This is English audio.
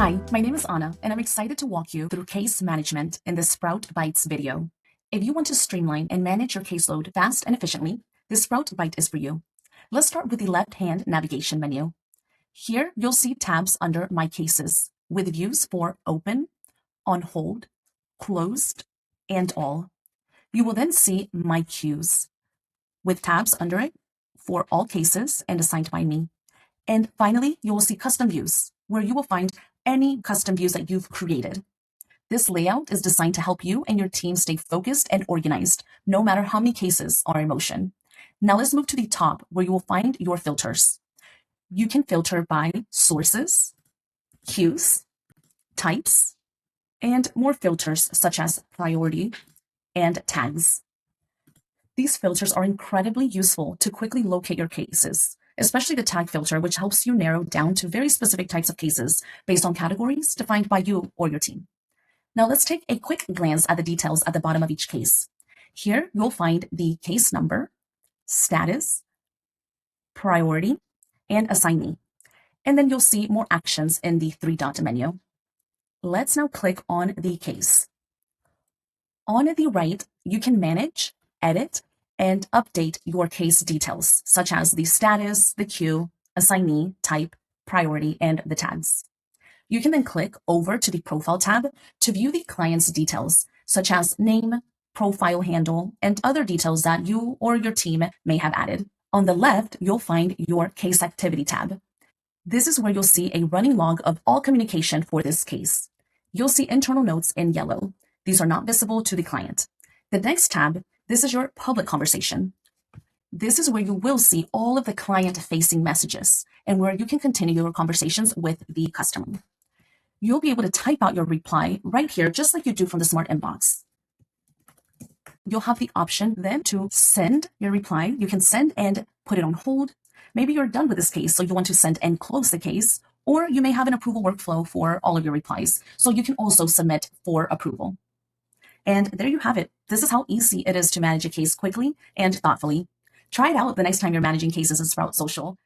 Hi, my name is Anna, and I'm excited to walk you through case management in this Sprout Bytes video. If you want to streamline and manage your caseload fast and efficiently, this Sprout Byte is for you. Let's start with the left-hand navigation menu. Here, you'll see tabs under My Cases, with views for Open, On Hold, Closed, and All. You will then see My Queues, with tabs under it for all cases and assigned by me. And finally, you will see Custom Views, where you will find any custom views that you've created. This layout is designed to help you and your team stay focused and organized, no matter how many cases are in motion. Now let's move to the top, where you will find your filters. You can filter by sources, queues, types, and more filters such as priority and tags. These filters are incredibly useful to quickly locate your cases, especially the tag filter, which helps you narrow down to very specific types of cases based on categories defined by you or your team. Now let's take a quick glance at the details at the bottom of each case. Here you'll find the case number, status, priority, and assignee. And then you'll see more actions in the three-dot menu. Let's now click on the case. On the right, you can manage, edit, and update your case details, such as the status, the queue, assignee, type, priority, and the tags. You can then click over to the Profile tab to view the client's details, such as name, profile handle, and other details that you or your team may have added. On the left, you'll find your Case Activity tab. This is where you'll see a running log of all communication for this case. You'll see internal notes in yellow. These are not visible to the client. The next tab, this is your public conversation. This is where you will see all of the client-facing messages and where you can continue your conversations with the customer. You'll be able to type out your reply right here, just like you do from the Smart Inbox. You'll have the option then to send your reply. You can send and put it on hold. Maybe you're done with this case, so you want to send and close the case, or you may have an approval workflow for all of your replies, so you can also submit for approval. And there you have it. This is how easy it is to manage a case quickly and thoughtfully. Try it out the next time you're managing cases in Sprout Social.